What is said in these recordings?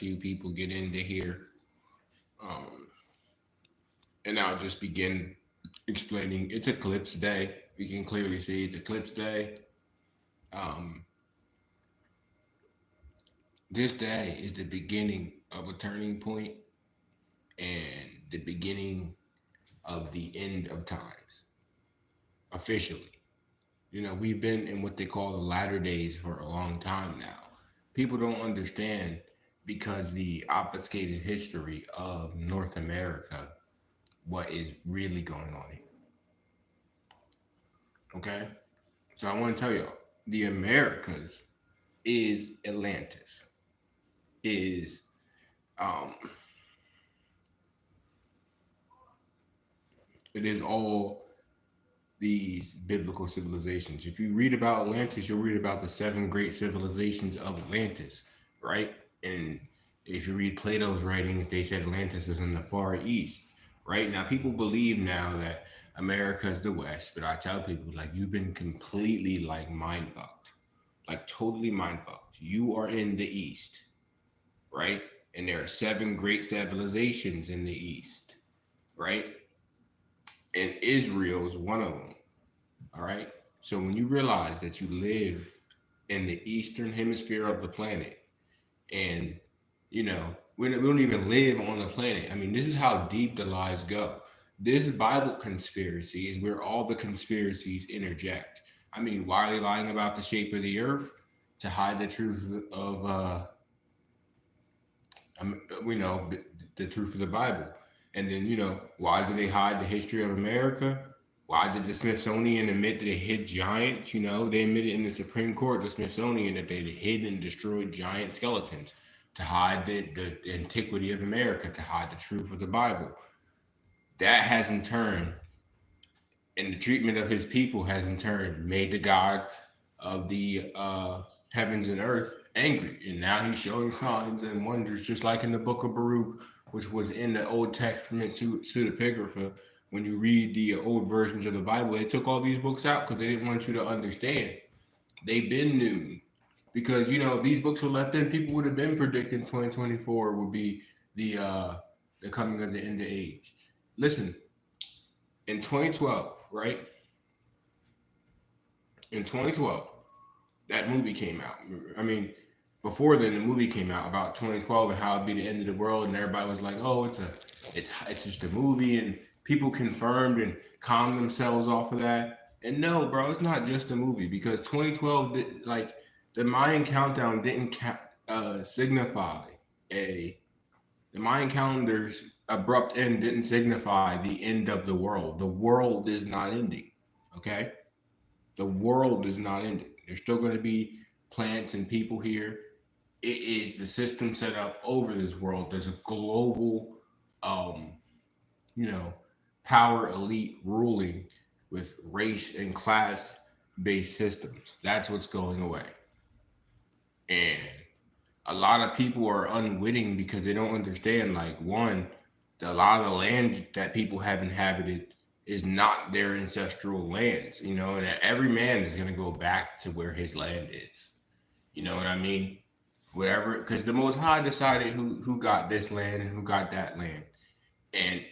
few people get into here. Um, and I'll just begin explaining. It's Eclipse Day. We can clearly see it's Eclipse Day. Um, this day is the beginning of a turning point and the beginning of the end of times, officially. We've been in what they call the latter days for a long time now. People don't understand because the obfuscated history of North America, what is really going on here. Okay? So I want to tell y'all, the Americas is Atlantis. Is um it is all these biblical civilizations. If you read about Atlantis, you'll read about the seven great civilizations of Atlantis, right? And if you read Plato's writings, they said Atlantis is in the far east, right? Now, people believe now that America is the West, but I tell people, like, you've been completely, like, mind fucked, like, totally mind fucked. You are in the East, right? And there are seven great civilizations in the East, right? And Israel is one of them. All right. So when you realize that you live in the eastern hemisphere of the planet, and we don't even live on the planet. I mean, this is how deep the lies go. This Bible conspiracy is where all the conspiracies interject. I mean, why are they lying about the shape of the earth? To hide the truth of we know the truth of the Bible. And then, why do they hide the history of America? Why did the Smithsonian admit that they hid giants? They admitted in the Supreme Court, the Smithsonian, that they hid and destroyed giant skeletons to hide the antiquity of America, to hide the truth of the Bible. That has in turn, and the treatment of his people has in turn made the God of the heavens and earth angry. And now he's showing signs and wonders, just like in the book of Baruch, which was in the Old Testament pseudepigrapha. When you read the old versions of the Bible, they took all these books out because they didn't want you to understand. They've been new. Because, these books were left in, people would have been predicting 2024 would be the coming of the end of age. Listen, in 2012, right? In 2012, that movie came out. I mean, before then, the movie came out about 2012 and how it'd be the end of the world, and everybody was like, "Oh, it's just a movie," and people confirmed and calmed themselves off of that. And no, bro, it's not just a movie because 2012, like the Mayan countdown didn't signify a the Mayan calendar's abrupt end didn't signify the end of the world. The world is not ending. Okay, the world is not ending. There's still going to be plants and people here. It is the system set up over this world. There's a global, um, you know, power elite ruling with race and class based systems. That's what's going away. And a lot of people are unwitting because they don't understand, like, one, a lot of the land that people have inhabited is not their ancestral lands, and that every man is going to go back to where his land is. You know what I mean? Whatever, because the Most High decided who got this land and who got that land. And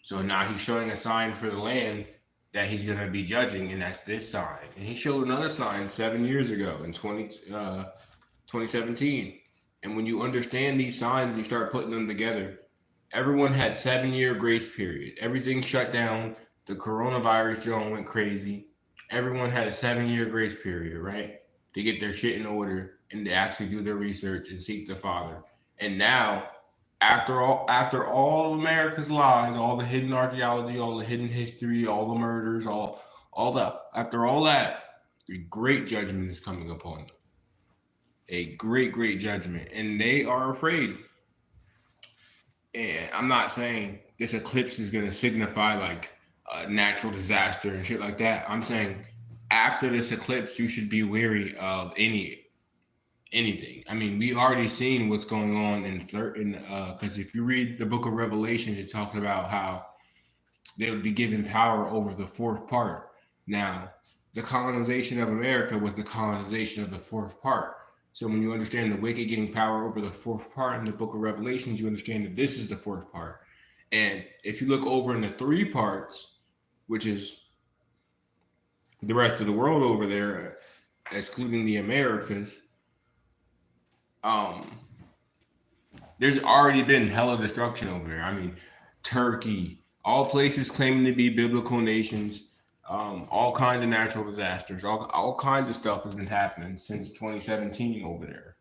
so now he's showing a sign for the land that he's going to be judging, and that's this sign. And he showed another sign 7 years ago in 2017. And when you understand these signs and you start putting them together, everyone had 7 year grace period. Everything shut down. The coronavirus drone went crazy. Everyone had a 7 year grace period, right? To get their shit in order and to actually do their research and seek the Father. And now, after all America's lies, all the hidden archaeology, all the hidden history, all the murders, all that, after all that, a great judgment is coming upon them. A great, great judgment. And they are afraid. And I'm not saying this eclipse is going to signify like a natural disaster and shit like that. I'm saying after this eclipse, you should be wary of anything. I mean, we already seen what's going on in because if you read the book of Revelation, it talks about how they would be given power over the fourth part. Now, the colonization of America was the colonization of the fourth part. So when you understand the wicked getting power over the fourth part in the book of Revelations, you understand that this is the fourth part. And if you look over in the three parts, which is the rest of the world over there, excluding the Americas, um, there's already been hella destruction over there. I mean, Turkey, all places claiming to be biblical nations, all kinds of natural disasters, all kinds of stuff has been happening since 2017 over there.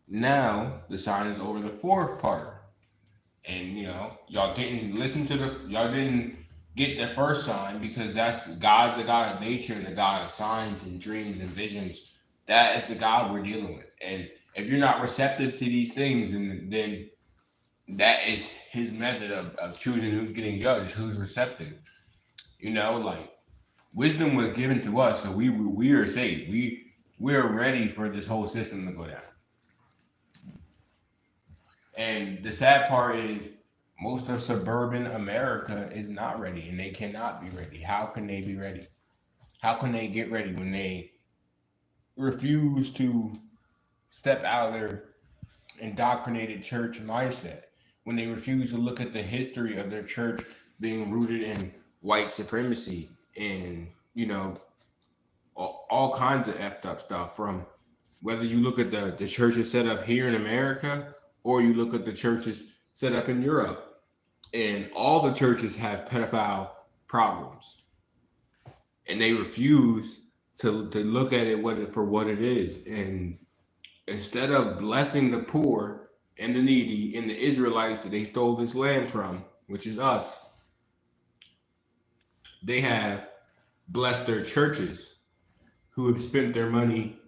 Now the sign is over the fourth part, and y'all didn't get the first sign because that's God's the God of nature and the God of signs and dreams and visions. That is the God we're dealing with, and if you're not receptive to these things, then that is his method of choosing who's getting judged, who's receptive. Like wisdom was given to us, so we are saved. We are ready for this whole system to go down. And the sad part is most of suburban America is not ready and they cannot be ready. How can they be ready? How can they get ready when they refuse to step out of their indoctrinated church mindset? When they refuse to look at the history of their church being rooted in white supremacy and, all kinds of effed up stuff, from whether you look at the churches set up here in America or you look at the churches set up in Europe, and all the churches have pedophile problems, and they refuse to look at it for what it is. And instead of blessing the poor and the needy and the Israelites that they stole this land from, which is us, they have blessed their churches who have spent their money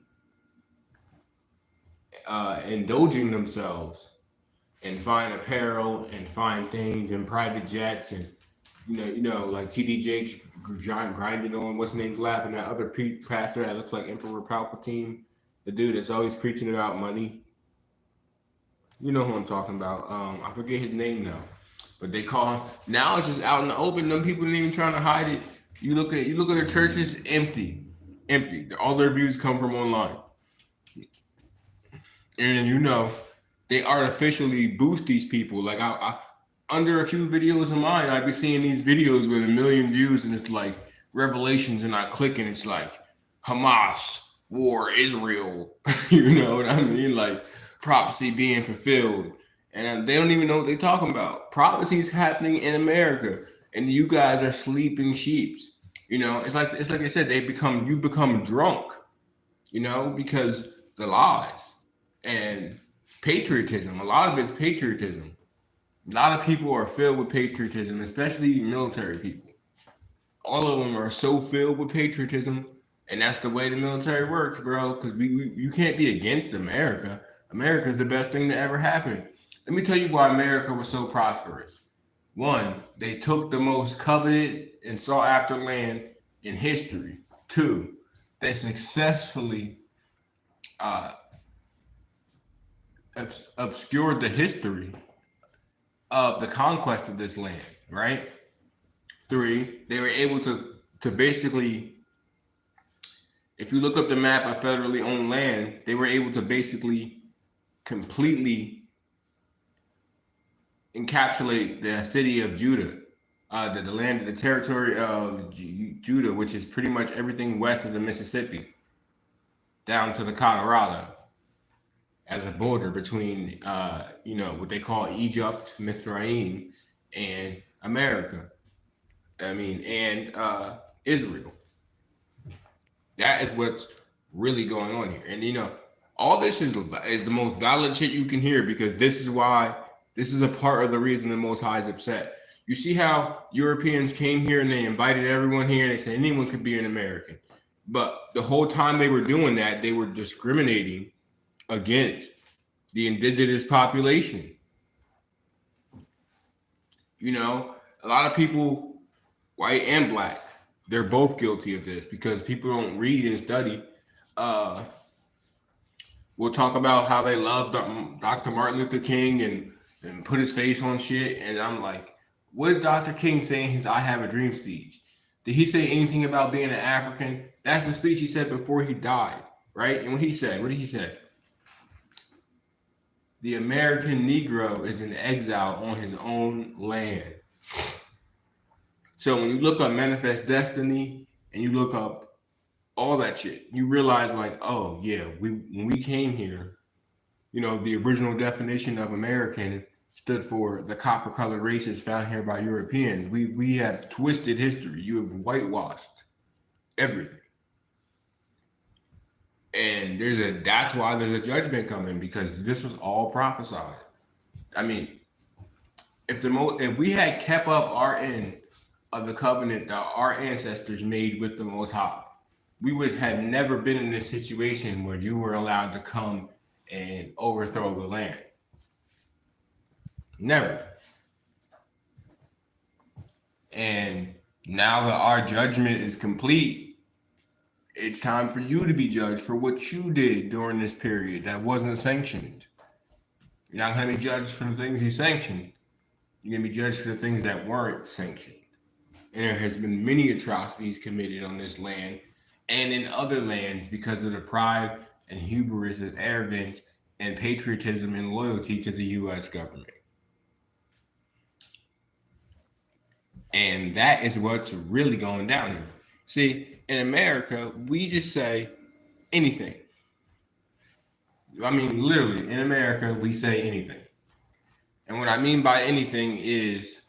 indulging themselves and fine apparel and fine things and private jets and like TD Jakes grinding on what's his name's lap, and that other pastor that looks like Emperor Palpatine, the dude that's always preaching about money. You know who I'm talking about. I forget his name now, but they call him. Now it's just out in the open. Them people ain't even trying to hide it. You look at the churches, empty. All their views come from online, and they artificially boost these people. Like I under a few videos of mine, I'd be seeing these videos with 1 million views, and it's like revelations, and I click, and it's like Hamas, war, Israel. You know what I mean? Like prophecy being fulfilled, and they don't even know what they're talking about. Prophecy is happening in America, and you guys are sleeping sheeps. It's like I said, you become drunk, because the lies and patriotism. A lot of it's patriotism. A lot of people are filled with patriotism, especially military people. All of them are so filled with patriotism, and that's the way the military works, bro. Because you can't be against America. America is the best thing that ever happened. Let me tell you why America was so prosperous. One, they took the most coveted and sought after land in history. Two, they successfully obscured the history of the conquest of this land, right? Three, they were able to basically, if you look up the map of federally owned land, they were able to basically completely encapsulate the city of Judah, the land, the territory of Judah, which is pretty much everything west of the Mississippi, down to the Colorado, as a border between, what they call Egypt, Mithraim, and America. And Israel. That is what's really going on here. And all this is the most valid shit you can hear, because this is a part of the reason the Most High is upset. You see how Europeans came here and they invited everyone here and they said anyone could be an American. But the whole time they were doing that, they were discriminating against the indigenous population. A lot of people, white and black, they're both guilty of this because people don't read and study. We'll talk about how they love Dr. Martin Luther King and put his face on shit. And I'm like, what did Dr. King say in his I Have a Dream speech? Did he say anything about being an African? That's the speech he said before he died, right? And what he said, what did he say? The American Negro is in exile on his own land. So when you look up Manifest Destiny and you look up all that shit, you realize like, oh yeah, when we came here, you know, the original definition of American stood for the copper colored races found here by Europeans. We have twisted history. You have whitewashed everything. And that's why there's a judgment coming, because this was all prophesied. I mean, if we had kept up our end of the covenant that our ancestors made with the Most High, we would have never been in this situation where you were allowed to come and overthrow the land. Never. And now that our judgment is complete, it's time for you to be judged for what you did during this period that wasn't sanctioned. You're not going to be judged for the things he sanctioned. You're going to be judged for the things that weren't sanctioned. And there has been many atrocities committed on this land and in other lands because of the pride and hubris and arrogance and patriotism and loyalty to the U.S. government. And that is what's really going down here. See, in America, we just say anything. I mean, literally, in America, we say anything. And what I mean by anything is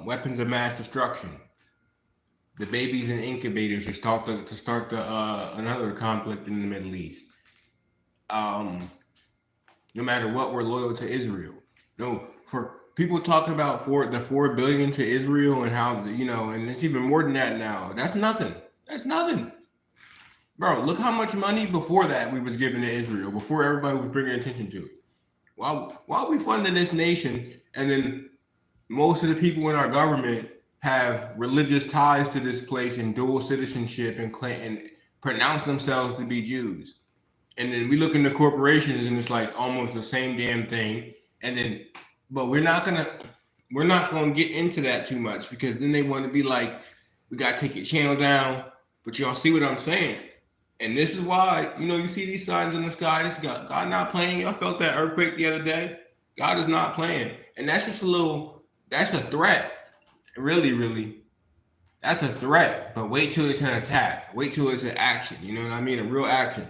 weapons of mass destruction. The babies in incubators to start another conflict in the Middle East. No matter what, we're loyal to Israel. No, for people talking about the 4 billion to Israel and how, you know, and it's even more than that now. That's nothing. That's nothing. Bro, look how much money before that we was giving to Israel, before everybody was bringing attention to it. While we funding this nation, and then most of the people in our government have religious ties to this place and dual citizenship and pronounce themselves to be Jews. And then we look into corporations and it's like almost the same damn thing. And then, but we're not gonna get into that too much, because then they want to be like, we gotta take your channel down. But y'all see what I'm saying? And this is why, you know, you see these signs in the sky. This God not playing. Y'all felt that earthquake the other day. God is not playing. And that's just that's a threat. Really, really. That's a threat. But wait till it's an attack. Wait till it's an action. You know what I mean? A real action.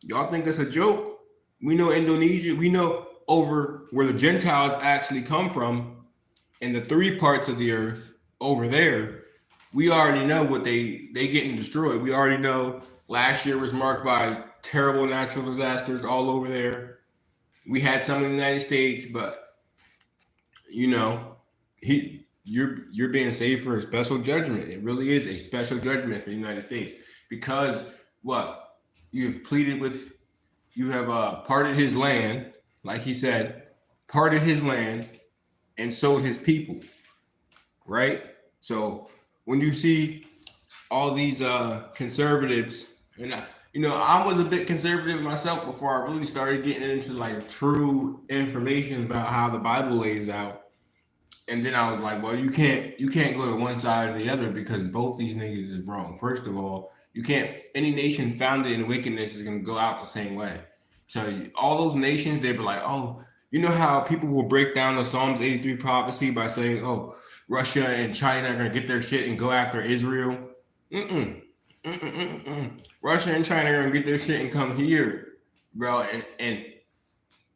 Y'all think that's a joke? We know Indonesia. We know over where the Gentiles actually come from, in the 3 parts of the earth over there. We already know what they getting destroyed. We already know last year was marked by terrible natural disasters all over there. We had some in the United States, but you know, you're being saved for a special judgment. It really is a special judgment for the United States, because what? You have parted his land, like he said, parted his land and sold his people, right? So when you see all these conservatives, and I was a bit conservative myself before I really started getting into like true information about how the Bible lays out. And then I was like, well, you can't go to one side or the other, because both these niggas is wrong. First of all, you can't. Any nation founded in wickedness is going to go out the same way. So all those nations, they be like, oh, you know how people will break down the Psalms 83 prophecy by saying, oh, Russia and China are going to get their shit and go after Israel. Russia and China are going to get their shit and come here, bro. And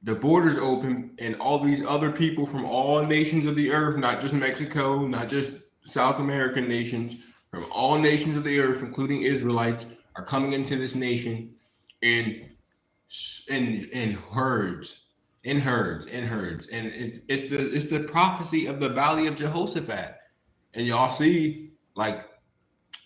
the borders open, and all these other people from all nations of the earth, not just Mexico, not just South American nations, from all nations of the earth, including Israelites, are coming into this nation in herds, and it's the prophecy of the Valley of Jehoshaphat. And y'all see, like,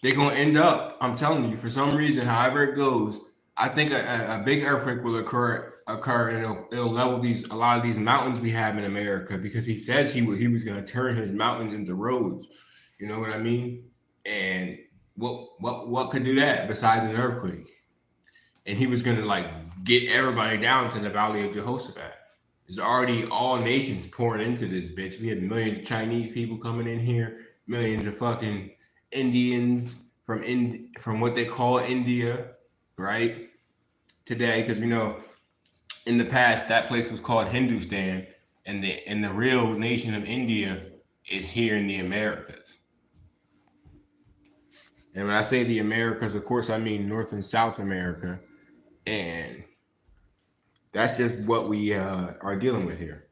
they're gonna end up, I'm telling you, for some reason, however it goes, I think a big earthquake will occur, and it'll level a lot of these mountains we have in America, because he says he was gonna turn his mountains into roads. You know what I mean? And what could do that besides an earthquake? And he was gonna like get everybody down to the Valley of Jehoshaphat. There's already all nations pouring into this bitch. We had millions of Chinese people coming in here. millions of fucking Indians from what they call India, right? Today, because we know in the past that place was called Hindustan, and the real nation of India is here in the Americas. And when I say the Americas, of course I mean North and South America, and that's just what we are dealing with here.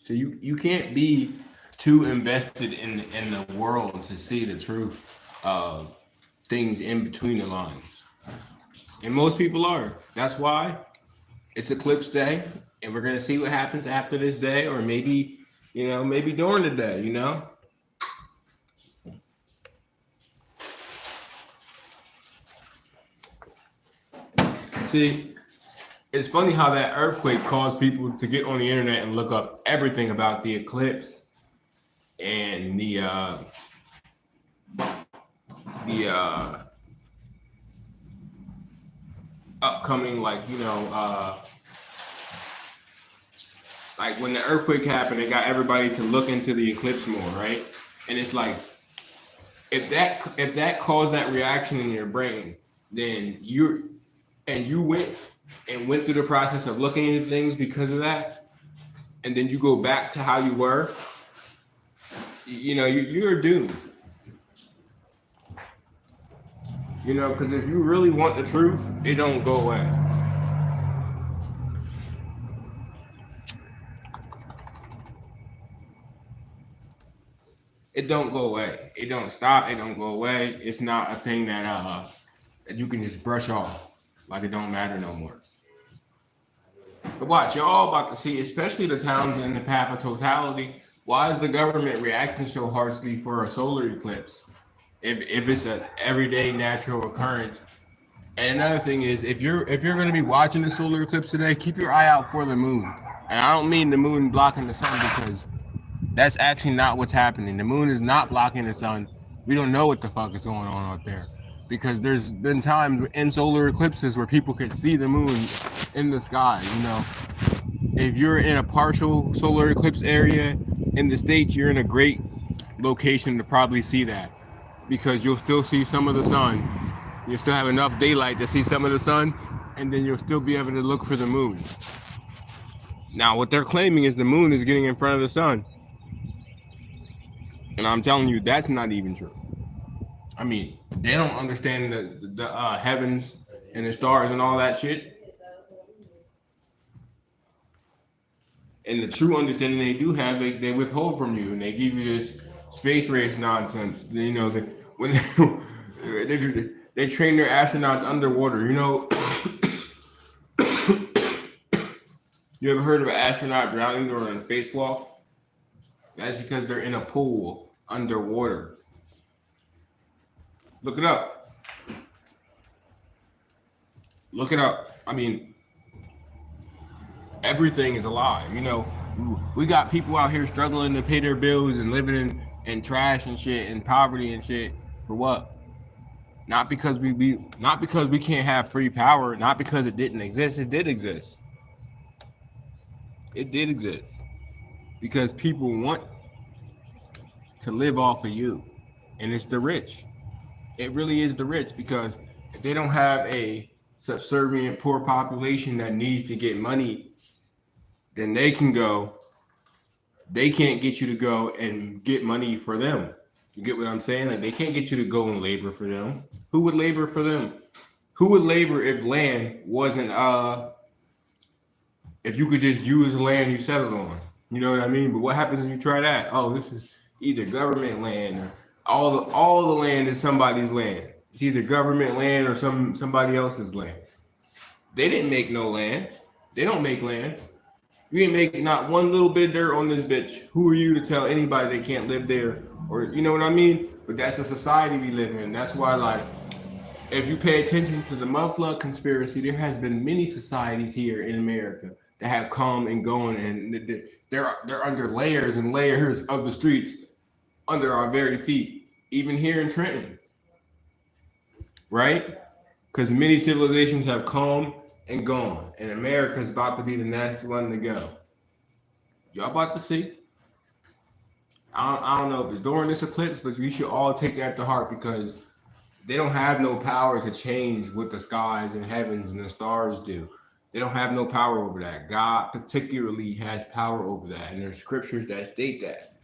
So you can't be too invested in the world to see the truth of things in between the lines. And most people are. That's why it's Eclipse Day, and we're gonna see what happens after this day, or maybe, maybe during the day, See, it's funny how that earthquake caused people to get on the internet and look up everything about the eclipse and the upcoming, like when the earthquake happened, it got everybody to look into the eclipse more, right? And it's like, if that caused that reaction in your brain, then you went through the process of looking into things because of that, and then you go back to how you were, you're doomed. Because if you really want the truth, it don't go away. It don't go away. It don't stop. It don't go away. It's not a thing that you can just brush off like it don't matter no more. But watch, y'all about to see, especially the towns in the path of totality. Why is the government reacting so harshly for a solar eclipse if it's an everyday natural occurrence? And another thing is, if you're going to be watching the solar eclipse today, keep your eye out for the moon. And I don't mean the moon blocking the sun, because that's actually not what's happening. The moon is not blocking the sun. We don't know what the fuck is going on out there, because there's been times in solar eclipses where people could see the moon in the sky. If you're in a partial solar eclipse area in the States, you're in a great location to probably see that, because you'll still see some of the sun. You'll still have enough daylight to see some of the sun, and then you'll still be able to look for the moon. Now, what they're claiming is the moon is getting in front of the sun. And I'm telling you, that's not even true. I mean, they don't understand the heavens and the stars and all that shit. And the true understanding they do have, they withhold from you, and they give you this space race nonsense. When they train their astronauts underwater. You ever heard of an astronaut drowning during a spacewalk? That's because they're in a pool underwater. Look it up. Look it up. I mean, everything is a lie. We got people out here struggling to pay their bills and living in trash and shit and poverty and shit. For what? Not because we can't have free power, not because it didn't exist. It did exist. It did exist. Because people want to live off of you. And it's the rich. It really is the rich, because if they don't have a subservient poor population that needs to get money, then they can't get you to go and get money for them. You get what I'm saying? Like, they can't get you to go and labor for them. Who would labor for them? Who would labor if land wasn't if you could just use the land you settled on? You know what I mean? But what happens when you try that? Oh, this is either government land, or all the land is somebody's land. It's either government land or somebody else's land. They didn't make no land. They don't make land. You ain't make not one little bit of dirt on this bitch. Who are you to tell anybody they can't live there? Or, you know what I mean? But that's a society we live in. That's why, like, if you pay attention to the Mudflood conspiracy, there has been many societies here in America that have come and gone, and they're under layers and layers of the streets under our very feet, even here in Trenton, right? Because many civilizations have come and gone, and America's about to be the next one to go. Y'all about to see. I don't know if it's during this eclipse, but we should all take that to heart because they don't have no power to change what the skies and heavens and the stars do. They don't have no power over that. God particularly has power over that, and there's scriptures that state that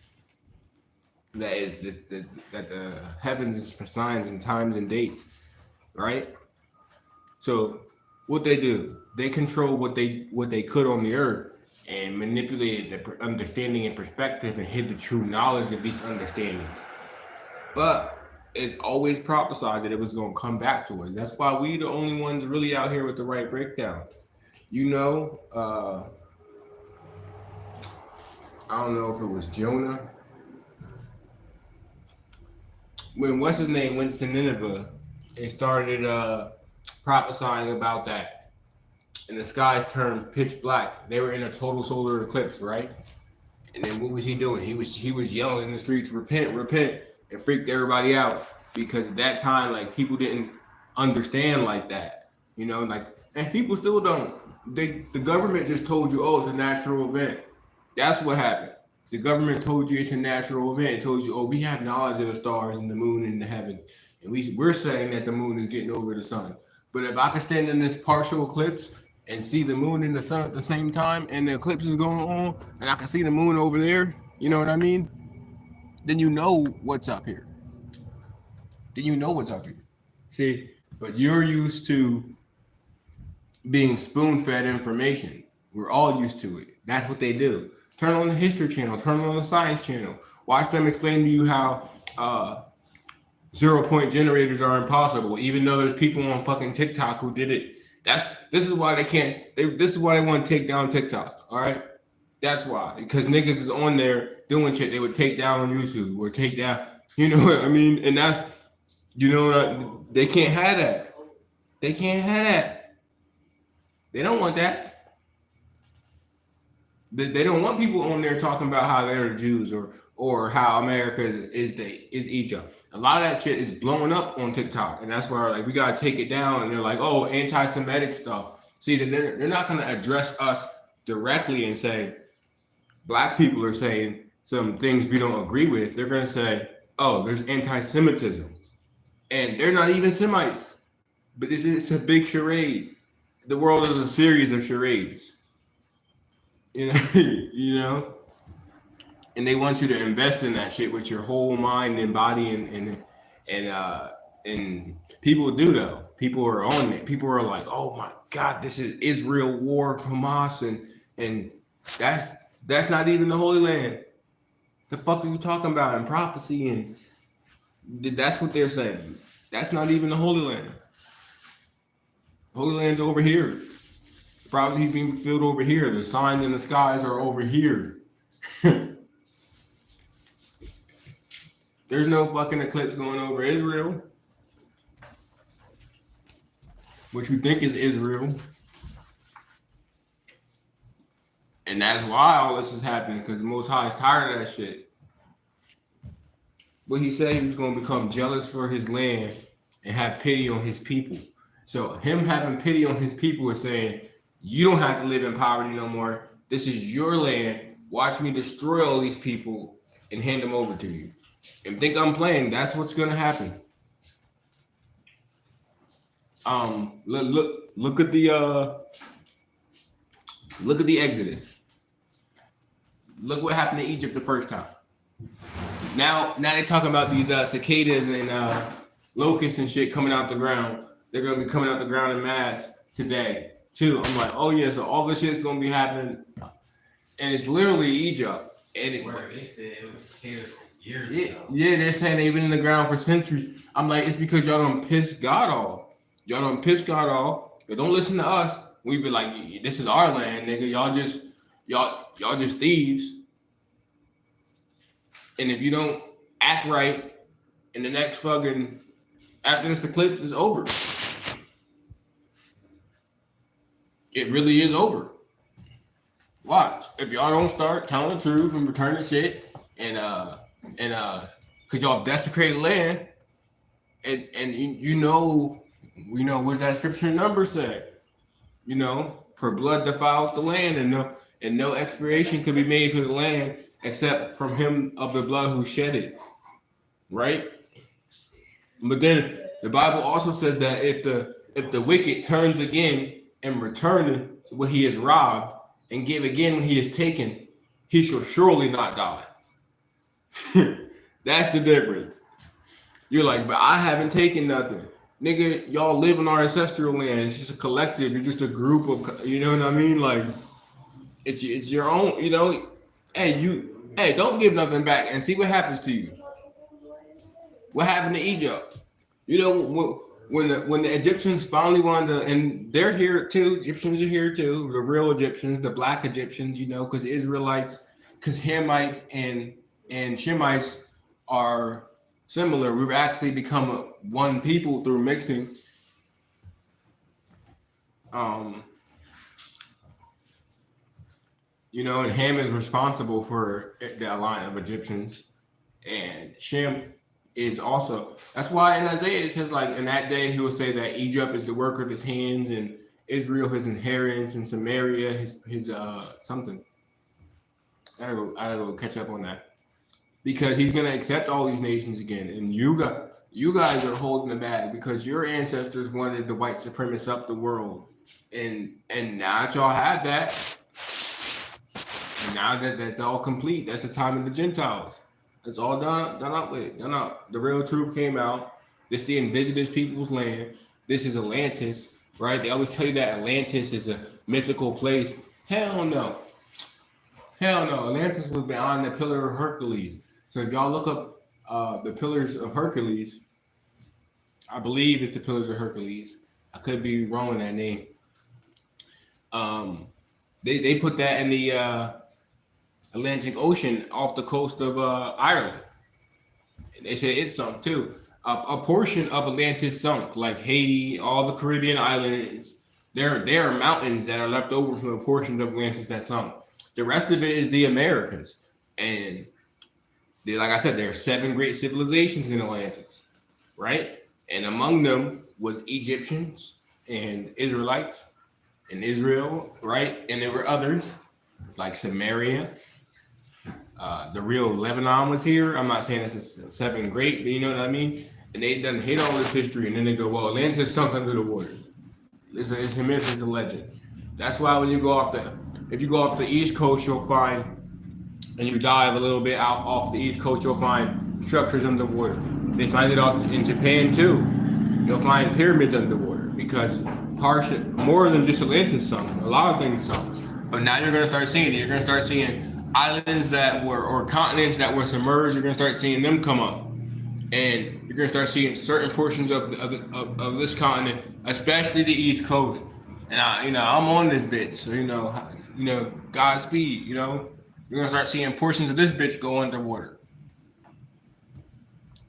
the heavens is for signs and times and dates, right? So what they do, they control what they could on the earth and manipulated the understanding and perspective and hid the true knowledge of these understandings. But it's always prophesied that it was going to come back to us. That's why we the only ones really out here with the right breakdown. You know, I don't know if it was Jonah when what's his name went to Nineveh and started prophesying about that, and the skies turned pitch black. They were in a total solar eclipse, right? And then what was he doing? He was yelling in the streets, "Repent, repent!" and freaked everybody out because at that time, like people didn't understand like that, like, and people still don't. The government just told you, oh, it's a natural event. That's what happened. The government told you it's a natural event. It told you, oh, we have knowledge of the stars and the moon and the heaven, and we're saying that the moon is getting over the sun. But if I can stand in this partial eclipse and see the moon and the sun at the same time, and the eclipse is going on, and I can see the moon over there, you know what I mean? Then you know what's up here. See, but you're used to being spoon-fed information. We're all used to it. That's what they do. Turn on the History Channel. Turn on the Science Channel. Watch them explain to you how 0-point generators are impossible, even though there's people on fucking TikTok who did it. This is why they can't. This is why they want to take down TikTok. All right, that's why, because niggas is on there doing shit they would take down on YouTube or take down. You know what I mean? And that's they can't have that. They can't have that. They don't want that. They don't want people on there talking about how they're the Jews or how America is Egypt. A lot of that shit is blowing up on TikTok, and that's why like we gotta take it down. And they're like, oh, anti-Semitic stuff. See, they're not gonna address us directly and say black people are saying some things we don't agree with. They're gonna say, oh, there's anti-Semitism, and they're not even Semites, but it's a big charade. The world is a series of charades, you know, and they want you to invest in that shit with your whole mind and body, and people do though. People are on it. People are like, oh my God, this is Israel war, Hamas, and that's not even the Holy Land. The fuck are you talking about in prophecy? And that's what they're saying. That's not even the Holy Land. Holy Land's over here. Prophecy's being fulfilled over here. The signs in the skies are over here. There's no fucking eclipse going over Israel. What you think is Israel. And that's why all this is happening, because the Most High is tired of that shit. But he said he was going to become jealous for his land and have pity on his people. So him having pity on his people is saying, you don't have to live in poverty no more. This is your land. Watch me destroy all these people and hand them over to you. And think I'm playing. That's what's going to happen. Look at the Exodus. Look what happened to Egypt the first time. Now they talking about these cicadas and locusts and shit coming out the ground. They're gonna be coming out the ground in mass today too. I'm like, oh yeah, so all this shit's gonna be happening, and it's literally Egypt. And they said it was cicadas years ago. Yeah, they're saying they've been in the ground for centuries. I'm like, it's because y'all don't piss God off. Y'all don't piss God off. But don't listen to us. We be like, this is our land, nigga. Y'all just thieves. And if you don't act right, in the next fucking after this eclipse is over. It really is over. Watch. If y'all don't start telling the truth and return the shit and cause y'all desecrated land and you know what that scripture number said. For blood defiles the land and no expiration could be made for the land except from him of the blood who shed it, right? But then the Bible also says that if the wicked turns again and return what he has robbed and give again when he is taken, he shall surely not die. That's the difference. You're like, but I haven't taken nothing. Nigga, y'all live in our ancestral land. It's just a collective. You're just a group of, you know what I mean? Like, it's your own, you know. Hey, don't give nothing back and see what happens to you. What happened to Egypt? You know, when the Egyptians finally wanted to, and they're here too. Egyptians are here too. The real Egyptians, the black Egyptians, you know, because Israelites, because Hamites and Shemites are similar. We've actually become one people through mixing. You know, and Ham is responsible for the line of Egyptians, and Shem is also. That's why in Isaiah it says, like, in that day he will say that Egypt is the work of his hands, and Israel his inheritance, and Samaria his something. I gotta go catch up on that, because he's gonna accept all these nations again, and you guys are holding the bag because your ancestors wanted the white supremacists up the world, and now that y'all had that. And now that that's all complete, that's the time of the Gentiles. It's all done up with. Done up. The real truth came out. This is the indigenous people's land. This is Atlantis, right? They always tell you that Atlantis is a mythical place. Hell no. Hell no. Atlantis was beyond the Pillar of Hercules. So if y'all look up the Pillars of Hercules, I believe it's the Pillars of Hercules. I could be wrong in that name. They put that in the Atlantic Ocean off the coast of Ireland. And they said it sunk too. A portion of Atlantis sunk, like Haiti, all the Caribbean islands. There are mountains that are left over from the portions of Atlantis that sunk. The rest of it is the Americas. And like I said, there are 7 great civilizations in Atlantis, right? And among them was Egyptians and Israelites and Israel, right? And there were others like Samaria. The real Lebanon was here. I'm not saying it's 7 great, but you know what I mean? And they done hit all this history, and then they go, well, Atlantis sunk under the water. It's a myth, it's a legend. That's why when you go if you go off the East Coast, you'll find, and you dive a little bit out off the East Coast, you'll find structures underwater. They find it off in Japan too. You'll find pyramids underwater because more than just Atlantis sunk. A lot of things sunk. But now you're gonna start seeing it. You're gonna start seeing islands or continents that were submerged. You're gonna start seeing them come up, and you're gonna start seeing certain portions of this continent, especially the East Coast. And I'm on this bitch, so Godspeed. You're gonna start seeing portions of this bitch go underwater.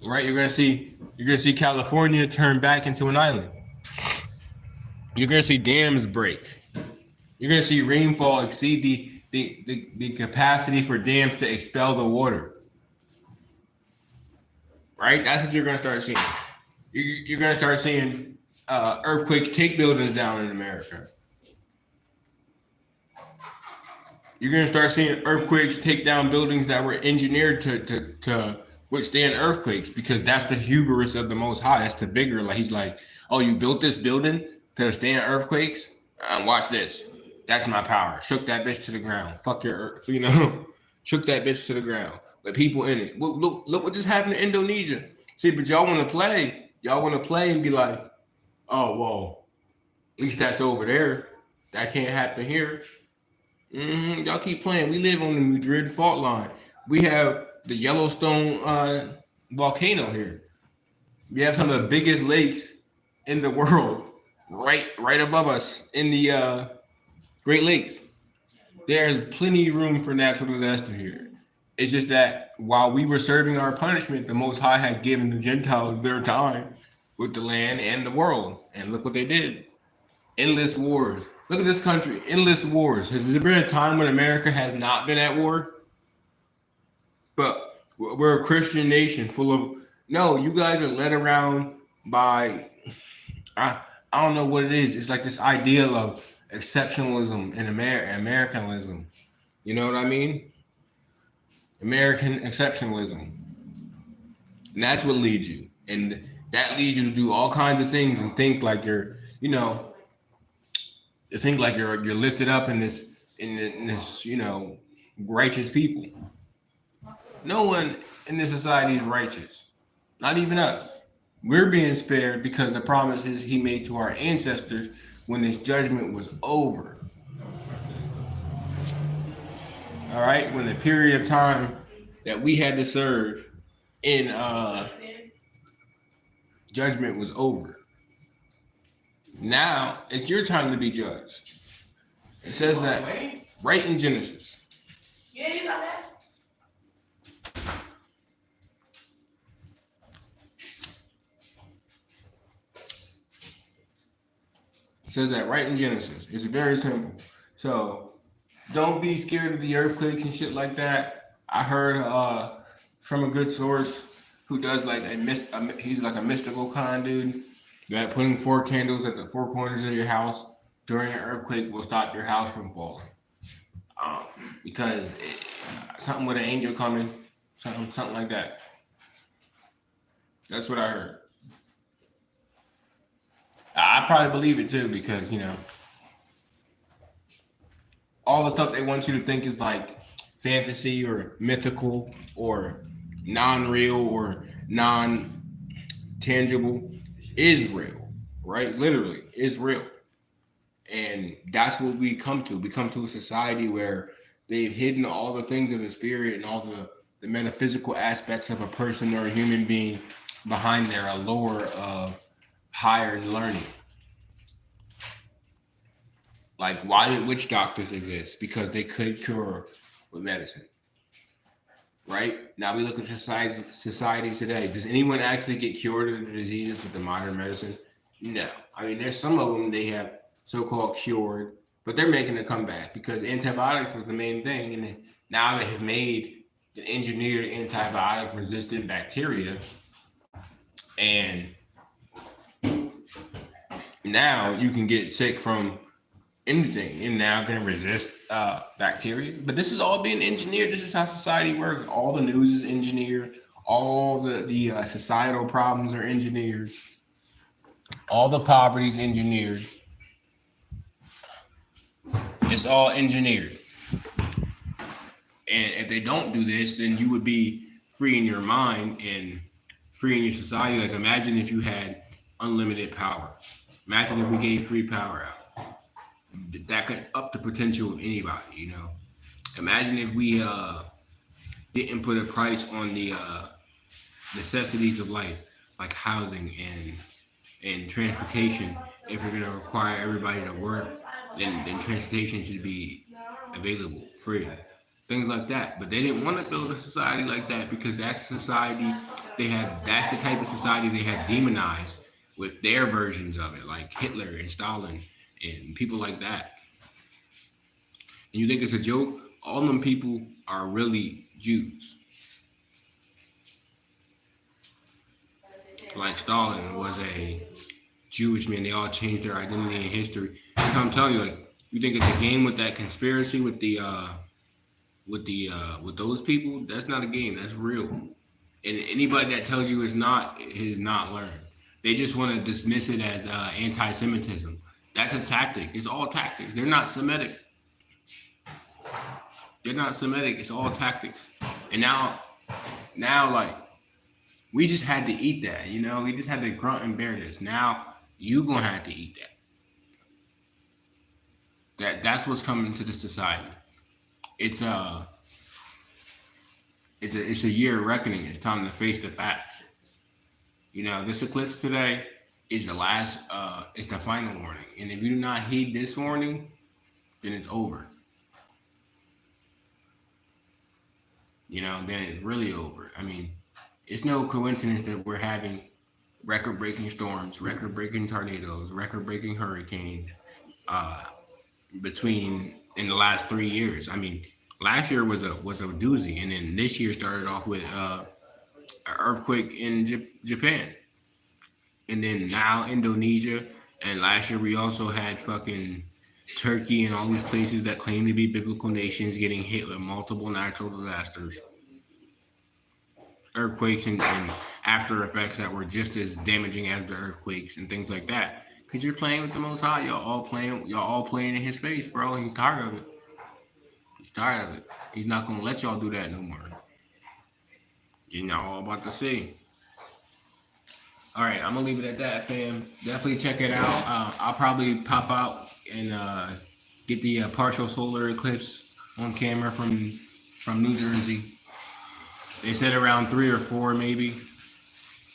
Right? You're gonna see California turn back into an island. You're gonna see dams break. You're gonna see rainfall exceed the capacity for dams to expel the water. Right? That's what you're gonna start seeing. You're gonna start seeing earthquakes take buildings down in America. You're gonna start seeing earthquakes take down buildings that were engineered to withstand earthquakes, because that's the hubris of the Most High. That's the bigger. Like, he's like, oh, you built this building to withstand earthquakes? Watch this. That's my power. Shook that bitch to the ground. Fuck your earth, shook that bitch to the ground. The people in it. Look what just happened in Indonesia. See, but y'all want to play. Y'all want to play and be like, oh, well, at least that's over there. That can't happen here. Y'all keep playing. We live on the Madrid fault line. We have the Yellowstone volcano here. We have some of the biggest lakes in the world right above us in the Great Lakes. There's plenty of room for natural disaster here. It's just that while we were serving our punishment, the Most High had given the Gentiles their time with the land and the world. And look what they did. Endless wars. Look at this country. Endless wars. Has there been a time when America has not been at war? But we're a Christian nation full of... No, you guys are led around by... I don't know what it is. It's like this ideal of exceptionalism and Americanism. You know what I mean? American exceptionalism. And that's what leads you. And that leads you to do all kinds of things and think like you're, think like you're lifted up in this, righteous people. No one in this society is righteous. Not even us. We're being spared because the promises he made to our ancestors when this judgment was over. All right, when the period of time that we had to serve in judgment was over. Now it's your time to be judged. It says that right in Genesis. Yeah, you got that. It says that right in Genesis. It's very simple. So don't be scared of the earthquakes and shit like that. I heard from a good source who does like he's like a mystical kind dude, that putting 4 candles at the 4 corners of your house during an earthquake will stop your house from falling. Because something with an angel coming, something like that. That's what I heard. I probably believe it too because, all the stuff they want you to think is like fantasy or mythical or non-real or non-tangible is real, right? Literally, is real. And that's what we come to. We come to a society where they've hidden all the things of the spirit and all the metaphysical aspects of a person or a human being behind their allure of higher learning. Like, why did witch doctors exist? Because they could cure with medicine. Right? Now we look at society today. Does anyone actually get cured of the diseases with the modern medicine? No. I mean, there's some of them they have so-called cured, but they're making a comeback because antibiotics was the main thing. And now they have made the engineered antibiotic-resistant bacteria. And now you can get sick from anything and now can resist bacteria. But this is all being engineered. This is how society works. All the news is engineered. All the societal problems are engineered. All the poverty is engineered. It's all engineered. And if they don't do this, then you would be free in your mind and free in your society. Like, imagine if you had unlimited power. Imagine if we gave free power out. That could up the potential of anybody, Imagine if we didn't put a price on the necessities of life, like housing and transportation. If we're gonna require everybody to work, then transportation should be available, free, things like that. But they didn't want to build a society like that because that's the society that's the type of society they had demonized with their versions of it, like Hitler and Stalin and people like that. And you think it's a joke? All them people are really Jews. Like Stalin was a Jewish man. They all changed their identity and history. Like I'm telling you, like, you think it's a game with that conspiracy with those people? That's not a game. That's real. And anybody that tells you it's not has not learned. They just want to dismiss it as anti-Semitism. That's a tactic. It's all tactics. They're not Semitic. It's all tactics. And now, like, we just had to eat that, We just had to grunt and bear this. Now, you gonna have to eat that. That's what's coming to the society. It's a year of reckoning. It's time to face the facts. This eclipse today is the last, it's the final warning. And if you do not heed this warning, then it's over. Then it's really over. I mean, it's no coincidence that we're having record-breaking storms, record-breaking tornadoes, record-breaking hurricanes in the last 3 years. I mean, last year was a doozy, and then this year started off with an earthquake in Japan. And then now Indonesia, and last year we also had fucking Turkey and all these places that claim to be biblical nations getting hit with multiple natural disasters. earthquakes and after effects that were just as damaging as the earthquakes and things like that. Cause you're playing with the Most High. Y'all all playing in His face, bro. He's tired of it. He's tired of it. He's not gonna let y'all do that no more. You're not all about to see. All right, I'm gonna leave it at that, fam. Definitely check it out. I'll probably pop out and get the partial solar eclipse on camera from New Jersey. They said around 3 or 4, maybe,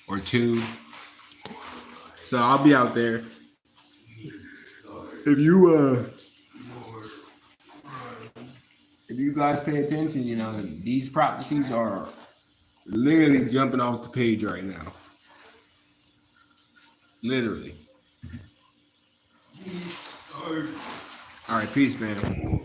or 2. So I'll be out there. If you guys pay attention, you know these prophecies are literally jumping off the page right now. Literally. All right, peace, man.